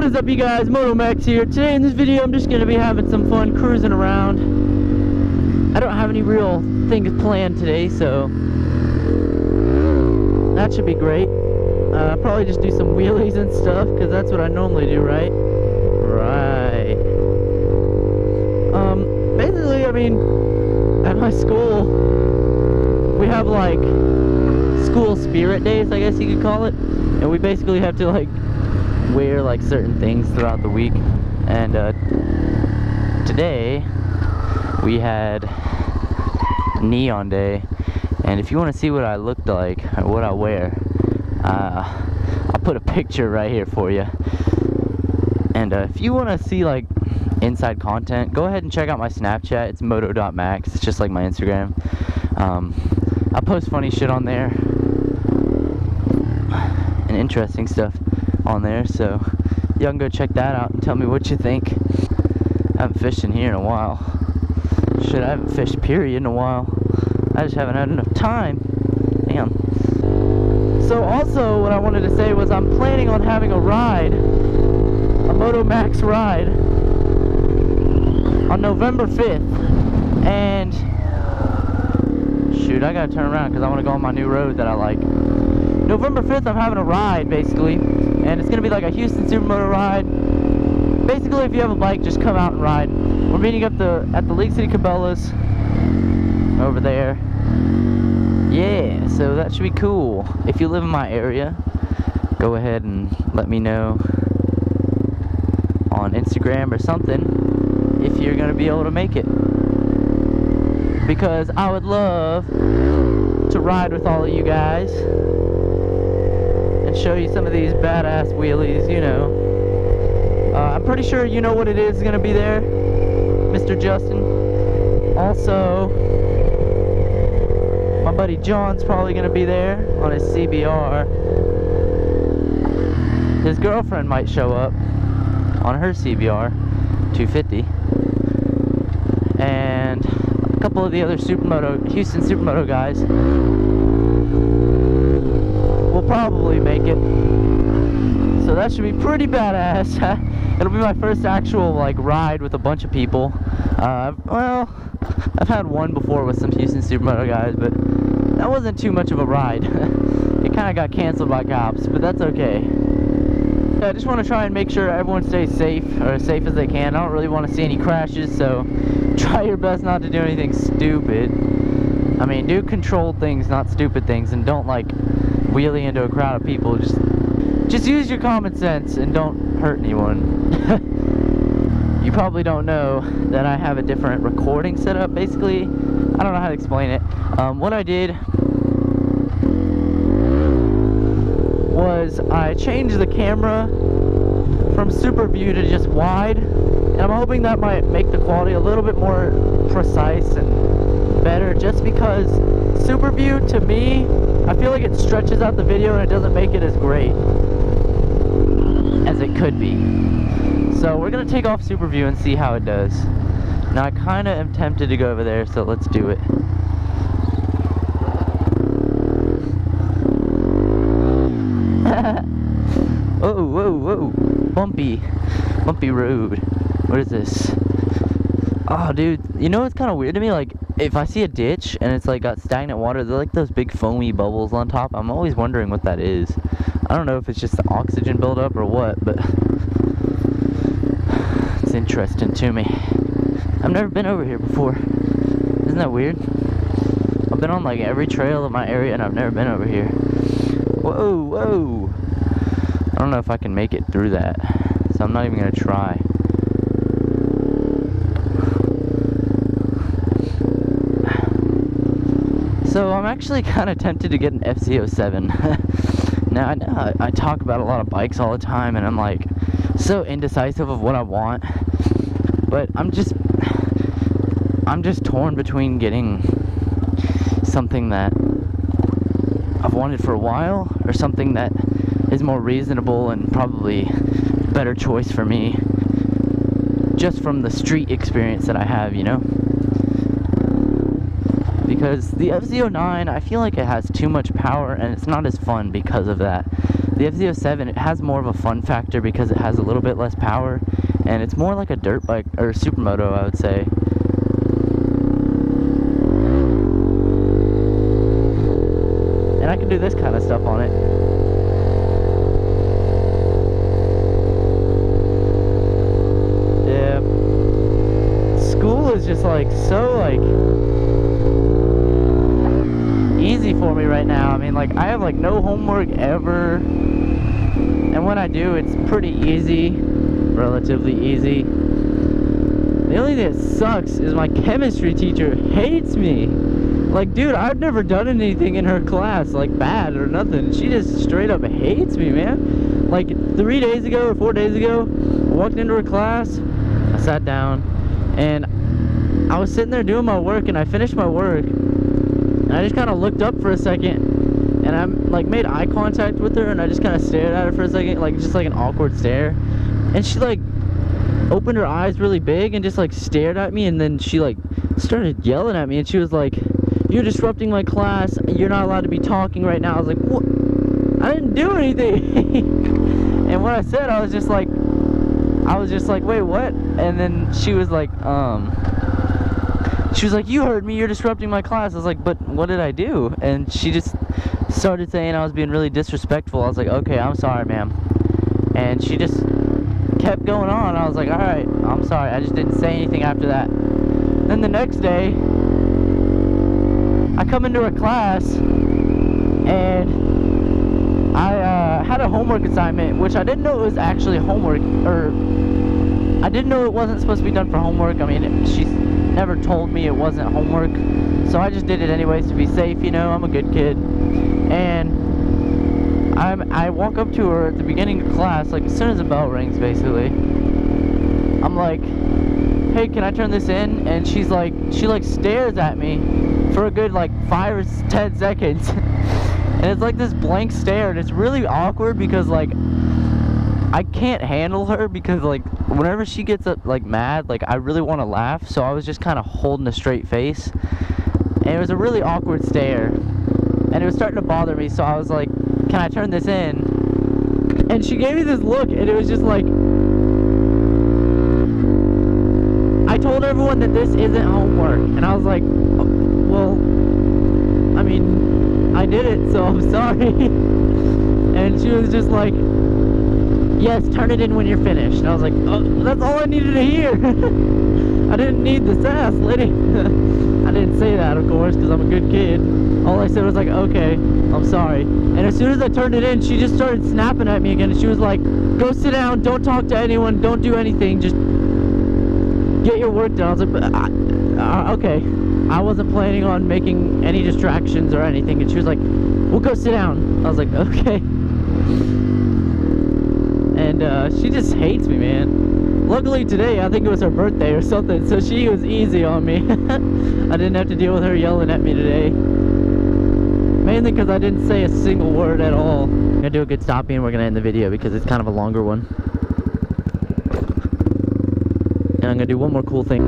What is up, you guys? MotoMax here. Today in this video I'm just going to be having some fun cruising around. I don't have any real things planned today, so that should be great. Probably just do some wheelies and stuff, because that's what I normally do, right? Right. Basically, I mean, at my school, we have like school spirit days, I guess you could call it. And we basically have to like wear like certain things throughout the week. And today we had neon day, and if you want to see what I looked like or what I wear, I'll put a picture right here for you. And if you want to see like inside content, go ahead and check out my Snapchat. It's moto.max. It's just like my Instagram. I post funny shit on there and interesting stuff on there, so y'all can go check that out and tell me what you think. I haven't fished in here in a while. Shit, I haven't fished period in a while. I just haven't had enough time. Damn. So also what I wanted to say was I'm planning on having a ride, a MotoMax ride, on November 5th. And shoot, I gotta turn around because I want to go on my new road that I like. November 5th I'm having a ride basically, and it's gonna be like a Houston Supermoto ride. Basically, if you have a bike, just come out and ride. We're meeting up at the League City Cabela's over there. Yeah, so that should be cool. If you live in my area, go ahead and let me know on Instagram or something if you're gonna be able to make it, because I would love to ride with all of you guys and show you some of these badass wheelies, you know. I'm pretty sure you know what it is gonna be there, Mr. Justin. Also, my buddy John's probably gonna be there on his CBR. His girlfriend might show up on her CBR 250. And a couple of the other Houston Supermoto guys will probably make it. So that should be pretty badass. It'll be my first actual like ride with a bunch of people. Well, I've had one before with some Houston Supermoto guys, but that wasn't too much of a ride. It kind of got canceled by cops, but that's okay. I just want to try and make sure everyone stays safe, or as safe as they can. I don't really want to see any crashes, so try your best not to do anything stupid. I mean, do controlled things, not stupid things, and don't like wheelie into a crowd of people. Just use your common sense and don't hurt anyone. You probably don't know that I have a different recording setup, basically. I don't know how to explain it. What I did was I changed the camera from super view to just wide, and I'm hoping that might make the quality a little bit more precise and better, just because super view, to me, I feel like it stretches out the video and it doesn't make it as great as it could be. So we're gonna take off super view and see how it does. Now I kinda am tempted to go over there, so let's do it. Whoa, whoa, whoa. Bumpy road. What is this? Oh, dude, you know what's kind of weird to me? Like, if I see a ditch and it's like got stagnant water, they're like those big foamy bubbles on top. I'm always wondering what that is. I don't know if it's just the oxygen buildup or what, but it's interesting to me. I've never been over here before. Isn't that weird? I've been on like every trail of my area and I've never been over here. Whoa, whoa. I don't know if I can make it through that, so I'm not even gonna try. So I'm actually kind of tempted to get an FZ07. Now I know I talk about a lot of bikes all the time, and I'm like so indecisive of what I want, but I'm just torn between getting something that I've wanted for a while, or something that is more reasonable and probably better choice for me, just from the street experience that I have, you know. Because the FZ09, I feel like it has too much power and it's not as fun because of that. The FZ07, it has more of a fun factor because it has a little bit less power, and it's more like a dirt bike, or supermoto, I would say. And I can do this kind of stuff on it. Yeah. School is just like so like easy for me right now. I mean, like, I have like no homework ever, and when I do, it's pretty easy, relatively easy. The only thing that sucks is my chemistry teacher hates me. Like, dude, I've never done anything in her class, like, bad or nothing. She just straight up hates me, man. Like, 3 days ago or 4 days ago, I walked into her class, I sat down, and I was sitting there doing my work, and I finished my work, and I just kind of looked up for a second, and I, like, made eye contact with her, and I just kind of stared at her for a second, like, just like an awkward stare, and she, like, opened her eyes really big and just, like, stared at me, and then she, like, started yelling at me, and she was like, "You're disrupting my class. You're not allowed to be talking right now." I was like, "What? I didn't do anything." And what I said, I was just like, "Wait, what?" And then she was like, "You heard me. You're disrupting my class." I was like, "But what did I do?" And she just started saying I was being really disrespectful. I was like, "Okay, I'm sorry, ma'am." And she just kept going on. I was like, "All right, I'm sorry." I just didn't say anything after that. Then the next day, I come into her class, and I had a homework assignment, which I didn't know it was actually homework, or I didn't know it wasn't supposed to be done for homework. I mean, she never told me it wasn't homework, so I just did it anyways to be safe, you know, I'm a good kid. And I walk up to her at the beginning of class, like as soon as the bell rings, basically. I'm like, "Hey, can I turn this in?" And she's like, she like stares at me for a good like 5 or 10 seconds. And it's like this blank stare, and it's really awkward because like I can't handle her, because like whenever she gets up like mad, like I really want to laugh, so I was just kind of holding a straight face, and it was a really awkward stare, and it was starting to bother me, so I was like, "Can I turn this in?" And she gave me this look, and it was just like, I told everyone that this isn't homework, and I was like, "Well, I mean, I did it, so I'm sorry." And she was just like, "Yes, turn it in when you're finished." And I was like, "Oh, that's all I needed to hear." I didn't need the sass, lady. I didn't say that, of course, because I'm a good kid. All I said was like, "Okay, I'm sorry." And as soon as I turned it in, she just started snapping at me again, and she was like, "Go sit down, don't talk to anyone, don't do anything, just get your work done." I was like, "Okay." I wasn't planning on making any distractions or anything, and she was like, "Well, go sit down." I was like, "Okay." And she just hates me, man. Luckily today, I think it was her birthday or something, so she was easy on me. I didn't have to deal with her yelling at me today. Mainly because I didn't say a single word at all. I'm gonna do a good stopping, and we're gonna end the video because it's kind of a longer one. And I'm gonna do one more cool thing.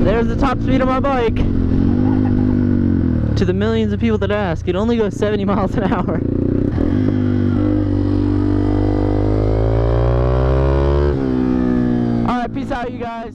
There's the top speed of my bike. To the millions of people that ask, it only goes 70 miles an hour. Alright, peace out, you guys.